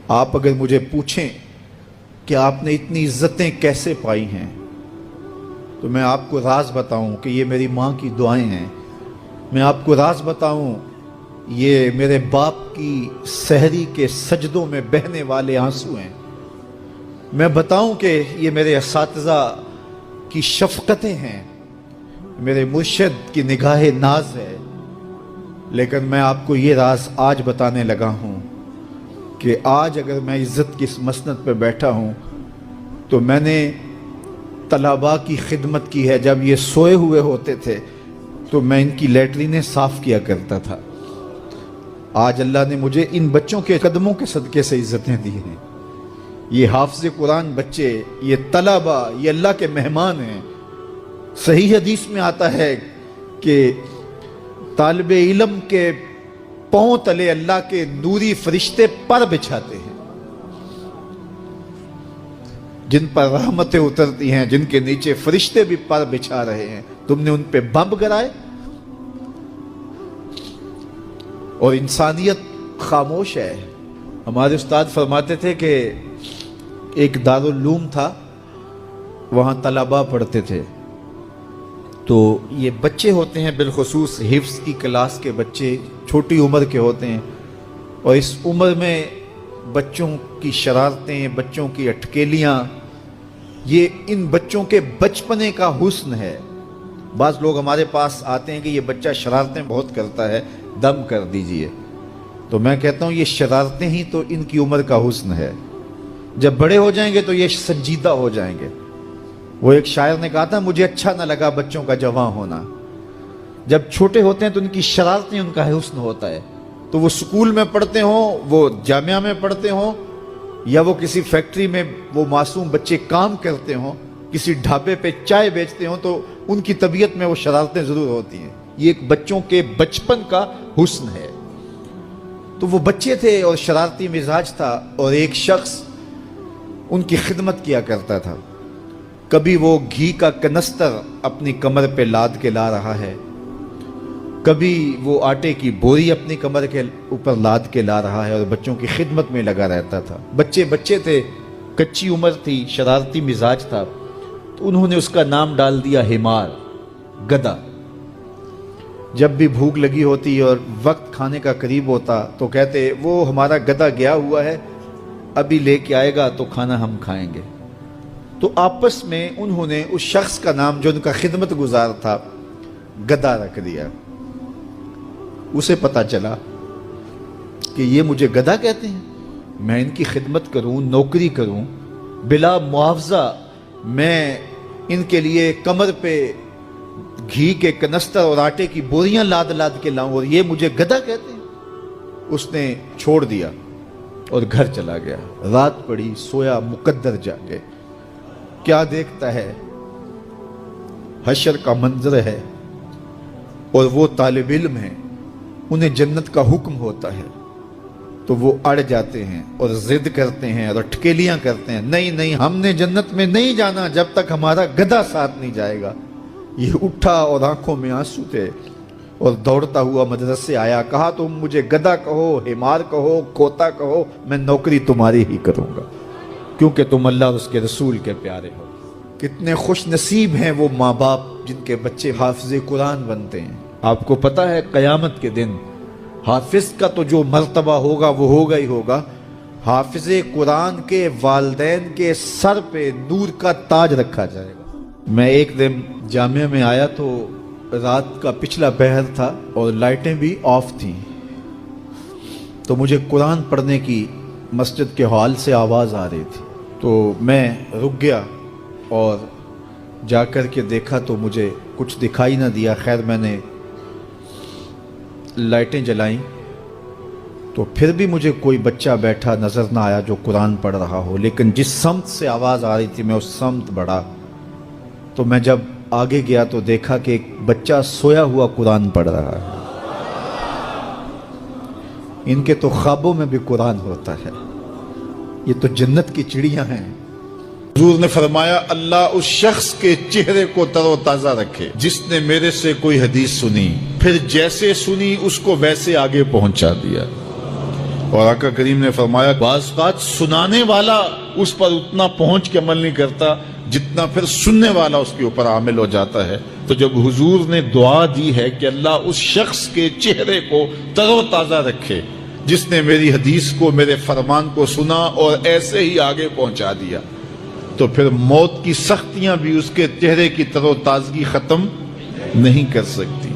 آپ اگر مجھے پوچھیں کہ آپ نے اتنی عزتیں کیسے پائی ہیں تو میں آپ کو راز بتاؤں کہ یہ میری ماں کی دعائیں ہیں. میں آپ کو راز بتاؤں یہ میرے باپ کی سحری کے سجدوں میں بہنے والے آنسو ہیں. میں بتاؤں کہ یہ میرے اساتذہ کی شفقتیں ہیں, میرے مرشد کی نگاہ ناز ہے. لیکن میں آپ کو یہ راز آج بتانے لگا ہوں کہ آج اگر میں عزت کی اس مسند پہ بیٹھا ہوں تو میں نے طلباء کی خدمت کی ہے. جب یہ سوئے ہوئے ہوتے تھے تو میں ان کی لیٹرینیں صاف کیا کرتا تھا. آج اللہ نے مجھے ان بچوں کے قدموں کے صدقے سے عزتیں دی ہیں. یہ حافظ قرآن بچے, یہ طلباء, یہ اللہ کے مہمان ہیں. صحیح حدیث میں آتا ہے کہ طالب علم کے پاؤں تلے اللہ کے نوری فرشتے پر بچھاتے ہیں جن پر رحمتیں اترتی ہیں, جن کے نیچے فرشتے بھی پر بچھا رہے ہیں. تم نے ان پہ بم گرائے اور انسانیت خاموش ہے. ہمارے استاد فرماتے تھے کہ ایک دارالعلوم تھا, وہاں طلباء پڑھتے تھے. تو یہ بچے ہوتے ہیں بالخصوص حفظ کی کلاس کے بچے, چھوٹی عمر کے ہوتے ہیں, اور اس عمر میں بچوں کی شرارتیں, بچوں کی اٹکیلیاں, یہ ان بچوں کے بچپنے کا حسن ہے. بعض لوگ ہمارے پاس آتے ہیں کہ یہ بچہ شرارتیں بہت کرتا ہے, دم کر دیجئے. تو میں کہتا ہوں یہ شرارتیں ہی تو ان کی عمر کا حسن ہے. جب بڑے ہو جائیں گے تو یہ سنجیدہ ہو جائیں گے. وہ ایک شاعر نے کہا تھا, مجھے اچھا نہ لگا بچوں کا جوان ہونا. جب چھوٹے ہوتے ہیں تو ان کی شرارتیں ان کا حسن ہوتا ہے. تو وہ سکول میں پڑھتے ہوں, وہ جامعہ میں پڑھتے ہوں, یا وہ کسی فیکٹری میں وہ معصوم بچے کام کرتے ہوں, کسی ڈھابے پہ چائے بیچتے ہوں, تو ان کی طبیعت میں وہ شرارتیں ضرور ہوتی ہیں. یہ ایک بچوں کے بچپن کا حسن ہے. تو وہ بچے تھے اور شرارتی مزاج تھا, اور ایک شخص ان کی خدمت کیا کرتا تھا. کبھی وہ گھی کا کنستر اپنی کمر پہ لاد کے لا رہا ہے, کبھی وہ آٹے کی بوری اپنی کمر کے اوپر لاد کے لا رہا ہے, اور بچوں کی خدمت میں لگا رہتا تھا. بچے تھے, کچی عمر تھی, شرارتی مزاج تھا, تو انہوں نے اس کا نام ڈال دیا حمار, گدھا. جب بھی بھوک لگی ہوتی اور وقت کھانے کا قریب ہوتا تو کہتے وہ ہمارا گدھا گیا ہوا ہے, ابھی لے کے آئے گا تو کھانا ہم کھائیں گے. تو آپس میں انہوں نے اس شخص کا نام جو ان کا خدمت گزار تھا گدھا رکھ دیا. اسے پتا چلا کہ یہ مجھے گدھا کہتے ہیں, میں ان کی خدمت کروں, نوکری کروں, بلا معاوضہ میں ان کے لیے کمر پہ گھی کے کنستر اور آٹے کی بوریاں لاد لاد کے لاؤں, اور یہ مجھے گدھا کہتے ہیں. اس نے چھوڑ دیا اور گھر چلا گیا. رات پڑی, سویا, مقدر جاگے. کیا دیکھتا ہے, حشر کا منظر ہے, اور وہ طالب علم ہیں, انہیں جنت کا حکم ہوتا ہے. تو وہ اڑ جاتے ہیں اور ضد کرتے ہیں اور اٹکیلیاں کرتے ہیں, نہیں ہم نے جنت میں نہیں جانا جب تک ہمارا گدھا ساتھ نہیں جائے گا. یہ اٹھا اور آنکھوں میں آنسو تھے, اور دوڑتا ہوا مدرسے آیا. کہا تم مجھے گدھا کہو, حمار کہو, کھوتا کہو, میں نوکری تمہاری ہی کروں گا, کیونکہ تم اللہ اور اس کے رسول کے پیارے ہو. کتنے خوش نصیب ہیں وہ ماں باپ جن کے بچے حافظ قرآن بنتے ہیں. آپ کو پتا ہے قیامت کے دن حافظ کا تو جو مرتبہ ہوگا وہ ہوگا ہی ہوگا. حافظ قرآن کے والدین کے سر پہ نور کا تاج رکھا جائے گا. میں ایک دن جامعہ میں آیا تو رات کا پچھلا پہر تھا اور لائٹیں بھی آف تھیں. تو مجھے قرآن پڑھنے کی مسجد کے ہال سے آواز آ رہی تھی. تو میں رک گیا اور جا کر کے دیکھا تو مجھے کچھ دکھائی نہ دیا. خیر میں نے لائٹیں جلائیں تو پھر بھی مجھے کوئی بچہ بیٹھا نظر نہ آیا جو قرآن پڑھ رہا ہو. لیکن جس سمت سے آواز آ رہی تھی میں اس سمت بڑھا. تو میں جب آگے گیا تو دیکھا کہ ایک بچہ سویا ہوا قرآن پڑھ رہا ہے. ان کے تو خوابوں میں بھی قرآن ہوتا ہے. یہ تو جنت کی چڑیاں ہیں. حضور نے فرمایا اللہ اس شخص کے چہرے کو تر و تازہ رکھے جس نے میرے سے کوئی حدیث سنی, پھر جیسے سنی اس کو ویسے آگے پہنچا دیا. اور آقا کریم نے فرمایا بعض اوقات سنانے والا اس پر اتنا پہنچ کے عمل نہیں کرتا جتنا پھر سننے والا اس کے اوپر عامل ہو جاتا ہے. تو جب حضور نے دعا دی ہے کہ اللہ اس شخص کے چہرے کو تر و تازہ رکھے جس نے میری حدیث کو، میرے فرمان کو سنا اور ایسے ہی آگے پہنچا دیا، تو پھر موت کی سختیاں بھی اس کے چہرے کی تر و تازگی ختم نہیں کر سکتی،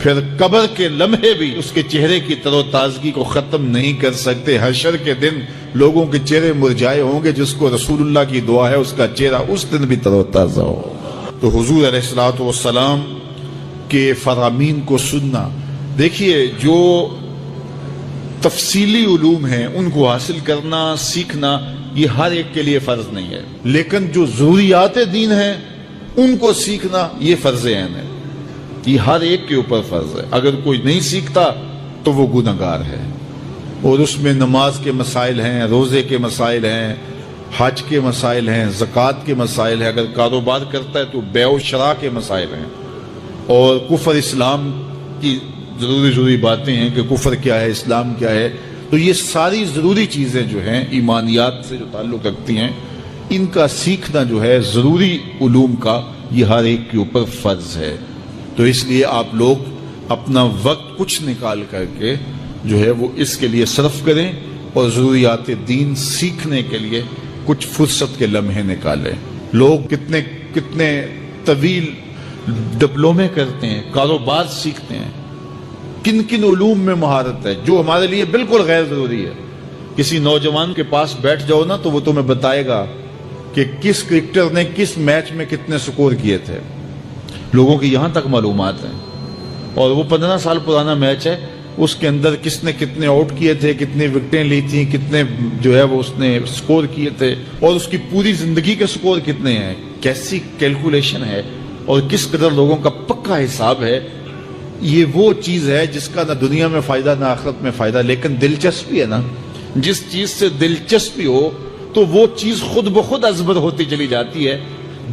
پھر قبر کے لمحے بھی اس کے چہرے کی تر و تازگی کو ختم نہیں کر سکتے. حشر کے دن لوگوں کے چہرے مرجھائے ہوں گے، جس کو رسول اللہ کی دعا ہے اس کا چہرہ اس دن بھی تر و تازہ ہو. تو حضور علیہ الصلوۃ والسلام کے فرامین کو سننا، دیکھیے جو تفصیلی علوم ہیں ان کو حاصل کرنا، سیکھنا، یہ ہر ایک کے لیے فرض نہیں ہے، لیکن جو ضروریات دین ہیں ان کو سیکھنا یہ فرض عین ہے، یہ ہر ایک کے اوپر فرض ہے. اگر کوئی نہیں سیکھتا تو وہ گنہگار ہے. اور اس میں نماز کے مسائل ہیں، روزے کے مسائل ہیں، حج کے مسائل ہیں، زکوٰۃ کے مسائل ہیں. اگر کاروبار کرتا ہے تو بیع و شراء کے مسائل ہیں، اور کفر اسلام کی ضروری باتیں ہیں کہ کفر کیا ہے، اسلام کیا ہے. تو یہ ساری ضروری چیزیں جو ہیں ایمانیات سے جو تعلق رکھتی ہیں، ان کا سیکھنا جو ہے ضروری علوم کا، یہ ہر ایک کے اوپر فرض ہے. تو اس لیے آپ لوگ اپنا وقت کچھ نکال کر کے جو ہے وہ اس کے لیے صرف کریں، اور ضروریات دین سیکھنے کے لیے کچھ فرصت کے لمحے نکالیں. لوگ کتنے طویل ڈپلومے کرتے ہیں، کاروبار سیکھتے ہیں، کن علوم میں مہارت ہے جو ہمارے لیے بالکل غیر ضروری ہے. کسی نوجوان کے پاس بیٹھ جاؤ نا تو وہ تمہیں بتائے گا کہ کس کرکٹر نے کس میچ میں کتنے سکور کیے تھے. لوگوں کی یہاں تک معلومات ہیں، اور وہ 15 سال پرانا میچ ہے، اس کے اندر کس نے کتنے آؤٹ کیے تھے، کتنی وکٹیں لی تھیں، کتنے جو ہے وہ اس نے سکور کیے تھے، اور اس کی پوری زندگی کے سکور کتنے ہیں، کیسی کیلکولیشن ہے، اور کس قدر لوگوں کا پکا حساب ہے. یہ وہ چیز ہے جس کا نہ دنیا میں فائدہ نہ آخرت میں فائدہ، لیکن دلچسپی ہے نا. جس چیز سے دلچسپی ہو تو وہ چیز خود بخود ازبر ہوتی چلی جاتی ہے.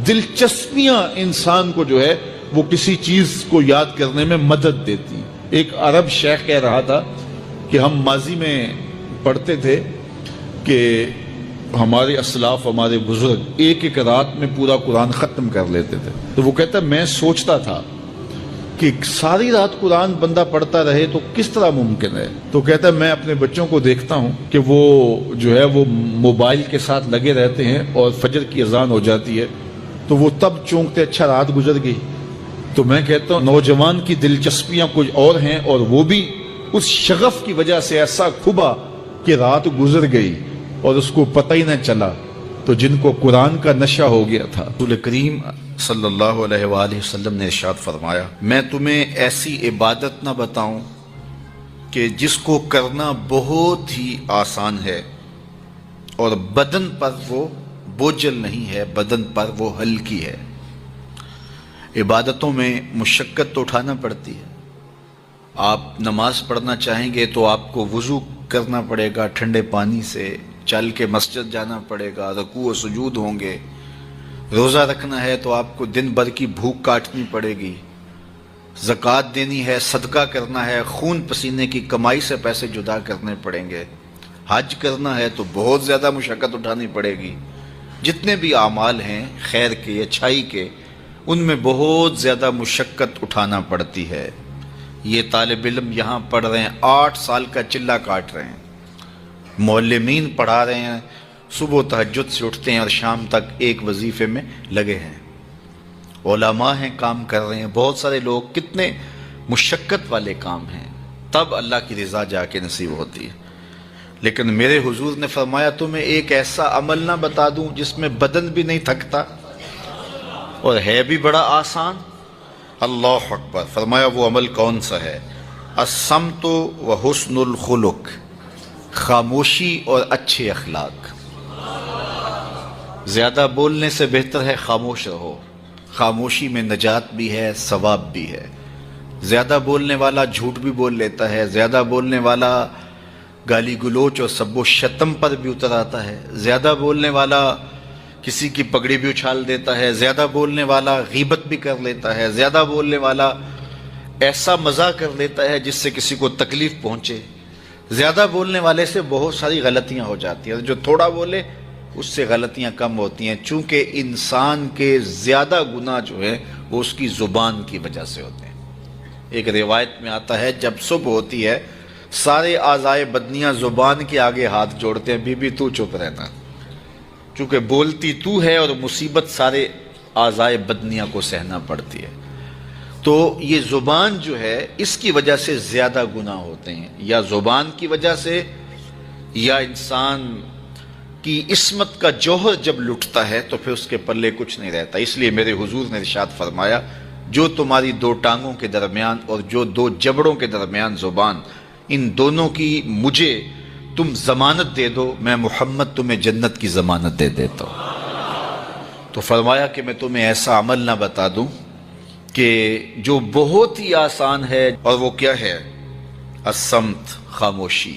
دلچسپیاں انسان کو جو ہے وہ کسی چیز کو یاد کرنے میں مدد دیتی ہیں. ایک عرب شیخ کہہ رہا تھا کہ ہم ماضی میں پڑھتے تھے کہ ہمارے اسلاف، ہمارے بزرگ ایک رات میں پورا قرآن ختم کر لیتے تھے. تو وہ کہتا ہے میں سوچتا تھا کہ ساری رات قرآن بندہ پڑھتا رہے تو کس طرح ممکن ہے. تو کہتا ہے میں اپنے بچوں کو دیکھتا ہوں کہ وہ جو ہے وہ موبائل کے ساتھ لگے رہتے ہیں، اور فجر کی اذان ہو جاتی ہے تو وہ تب چونکتے اچھا رات گزر گئی. تو میں کہتا ہوں نوجوان کی دلچسپیاں کچھ اور ہیں، اور وہ بھی اس شغف کی وجہ سے ایسا کھبا کہ رات گزر گئی اور اس کو پتہ ہی نہ چلا. تو جن کو قرآن کا نشہ ہو گیا تھا، رسول کریم صلی اللہ علیہ وآلہ وسلم نے ارشاد فرمایا میں تمہیں ایسی عبادت نہ بتاؤں کہ جس کو کرنا بہت ہی آسان ہے، اور بدن پر وہ بوجھل نہیں ہے، بدن پر وہ ہلکی ہے. عبادتوں میں مشقت تو اٹھانا پڑتی ہے. آپ نماز پڑھنا چاہیں گے تو آپ کو وضو کرنا پڑے گا ٹھنڈے پانی سے، چل کے مسجد جانا پڑے گا، رکوع و سجود ہوں گے. روزہ رکھنا ہے تو آپ کو دن بھر کی بھوک کاٹنی پڑے گی. زکوٰۃ دینی ہے، صدقہ کرنا ہے، خون پسینے کی کمائی سے پیسے جدا کرنے پڑیں گے. حج کرنا ہے تو بہت زیادہ مشقت اٹھانی پڑے گی. جتنے بھی اعمال ہیں خیر کے، اچھائی کے، ان میں بہت زیادہ مشقت اٹھانا پڑتی ہے. یہ طالب علم یہاں پڑھ رہے ہیں، 8 سال کا چلہ کاٹ رہے ہیں. معلمین پڑھا رہے ہیں، صبح تہجد سے اٹھتے ہیں اور شام تک ایک وظیفے میں لگے ہیں. علماء ہیں، کام کر رہے ہیں. بہت سارے لوگ، کتنے مشقت والے کام ہیں، تب اللہ کی رضا جا کے نصیب ہوتی ہے. لیکن میرے حضور نے فرمایا تمہیں ایک ایسا عمل نہ بتا دوں جس میں بدن بھی نہیں تھکتا اور ہے بھی بڑا آسان. اللہ اکبر. فرمایا وہ عمل کون سا ہے؟ الصمت و حسن الخلق، خاموشی اور اچھے اخلاق. زیادہ بولنے سے بہتر ہے خاموش رہو. خاموشی میں نجات بھی ہے، ثواب بھی ہے. زیادہ بولنے والا جھوٹ بھی بول لیتا ہے، زیادہ بولنے والا گالی گلوچ اور سب و شتم پر بھی اتر آتا ہے، زیادہ بولنے والا کسی کی پگڑی بھی اچھال دیتا ہے، زیادہ بولنے والا غیبت بھی کر لیتا ہے، زیادہ بولنے والا ایسا مزاح کر لیتا ہے جس سے کسی کو تکلیف پہنچے، زیادہ بولنے والے سے بہت ساری غلطیاں ہو جاتی ہیں، جو تھوڑا بولے اس سے غلطیاں کم ہوتی ہیں، چونکہ انسان کے زیادہ گناہ جو ہے وہ اس کی زبان کی وجہ سے ہوتے ہیں۔ ایک روایت میں آتا ہے جب صبح ہوتی ہے سارے اعضائے بدنیاں زبان کے آگے ہاتھ جوڑتے ہیں، بی بی تو چپ رہنا، چونکہ بولتی تو ہے اور مصیبت سارے اعضائے بدنیاں کو سہنا پڑتی ہے۔ تو یہ زبان جو ہے اس کی وجہ سے زیادہ گناہ ہوتے ہیں، یا زبان کی وجہ سے، یا انسان کی عصمت کا جوہر جب لٹتا ہے تو پھر اس کے پلے کچھ نہیں رہتا۔ اس لیے میرے حضور نے ارشاد فرمایا جو تمہاری دو ٹانگوں کے درمیان اور جو دو جبڑوں کے درمیان زبان، ان دونوں کی مجھے تم ضمانت دے دو، میں محمد تمہیں جنت کی ضمانت دے دیتا ہوں۔ تو فرمایا کہ میں تمہیں ایسا عمل نہ بتا دوں کہ جو بہت ہی آسان ہے، اور وہ کیا ہے؟ الصمت، خاموشی،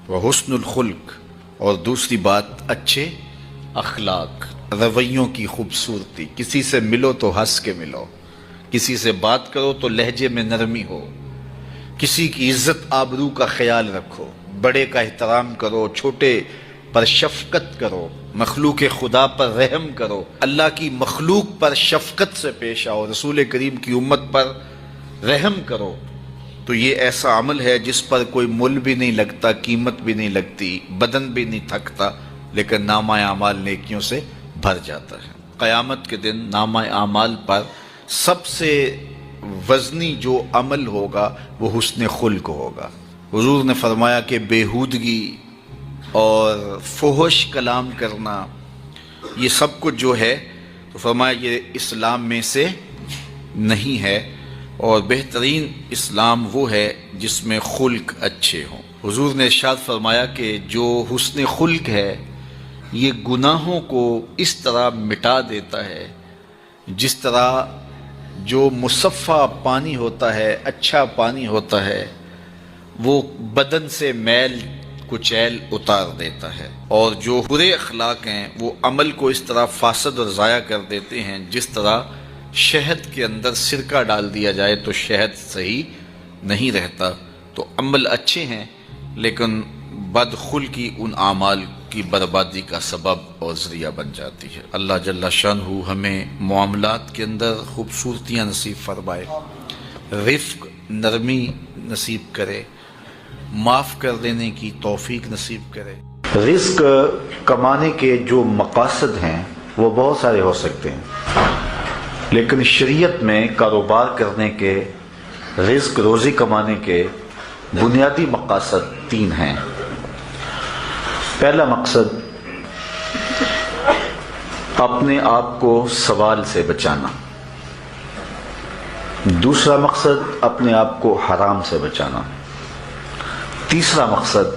وحسن الخلق، اور دوسری بات اچھے اخلاق، رویوں کی خوبصورتی۔ کسی سے ملو تو ہنس کے ملو، کسی سے بات کرو تو لہجے میں نرمی ہو، کسی کی عزت آبرو کا خیال رکھو، بڑے کا احترام کرو، چھوٹے پر شفقت کرو، مخلوق خدا پر رحم کرو، اللہ کی مخلوق پر شفقت سے پیش آؤ، رسول کریم کی امت پر رحم کرو۔ تو یہ ایسا عمل ہے جس پر کوئی مل بھی نہیں لگتا، قیمت بھی نہیں لگتی، بدن بھی نہیں تھکتا، لیکن نامہ اعمال نیکیوں سے بھر جاتا ہے۔ قیامت کے دن نامہ اعمال پر سب سے وزنی جو عمل ہوگا وہ حسن خلق ہوگا۔ حضور نے فرمایا کہ بیہودگی اور فحش کلام کرنا یہ سب کچھ جو ہے، تو فرمایا یہ اسلام میں سے نہیں ہے، اور بہترین اسلام وہ ہے جس میں خلق اچھے ہوں۔ حضور نے ارشاد فرمایا کہ جو حسن خلق ہے یہ گناہوں کو اس طرح مٹا دیتا ہے جس طرح جو مصفہ پانی ہوتا ہے، اچھا پانی ہوتا ہے، وہ بدن سے میل کچیل اتار دیتا ہے، اور جو برے اخلاق ہیں وہ عمل کو اس طرح فاسد اور ضائع کر دیتے ہیں جس طرح شہد کے اندر سرکہ ڈال دیا جائے تو شہد صحیح نہیں رہتا۔ تو عمل اچھے ہیں لیکن بدخلقی ان اعمال کی بربادی کا سبب اور ذریعہ بن جاتی ہے۔ اللہ جل شانہ ہمیں معاملات کے اندر خوبصورتیاں نصیب فرمائے، رفق، نرمی نصیب کرے، معاف کر دینے کی توفیق نصیب کرے۔ رزق کمانے کے جو مقاصد ہیں وہ بہت سارے ہو سکتے ہیں، لیکن شریعت میں کاروبار کرنے کے، رزق روزی کمانے کے بنیادی مقاصد 3 ہیں۔ پہلا مقصد اپنے آپ کو سوال سے بچانا، دوسرا مقصد اپنے آپ کو حرام سے بچانا، تیسرا مقصد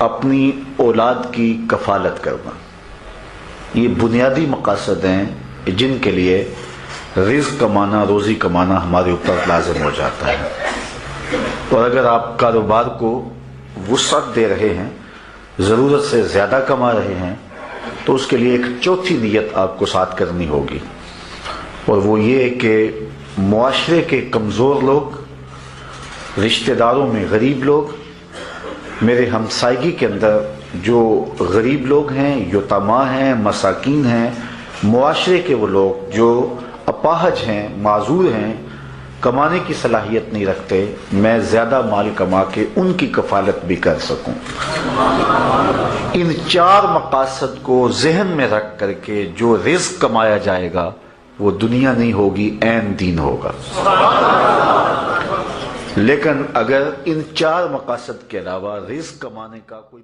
اپنی اولاد کی کفالت کرنا۔ یہ بنیادی مقاصد ہیں جن کے لیے رزق کمانا، روزی کمانا ہمارے اوپر لازم ہو جاتا ہے۔ اور اگر آپ کاروبار کو وسعت دے رہے ہیں، ضرورت سے زیادہ کما رہے ہیں، تو اس کے لیے ایک چوتھی نیت آپ کو ساتھ کرنی ہوگی، اور وہ یہ کہ معاشرے کے کمزور لوگ، رشتہ داروں میں غریب لوگ، میرے ہمسائیگی کے اندر جو غریب لوگ ہیں، یتیما ہیں، مساکین ہیں، معاشرے کے وہ لوگ جو اپاہج ہیں، معذور ہیں، کمانے کی صلاحیت نہیں رکھتے، میں زیادہ مال کما کے ان کی کفالت بھی کر سکوں۔ ان 4 مقاصد کو ذہن میں رکھ کر کے جو رزق کمایا جائے گا وہ دنیا نہیں ہوگی، عین دین ہوگا۔ لیکن اگر ان 4 مقاصد کے علاوہ رزق کمانے کا کوئی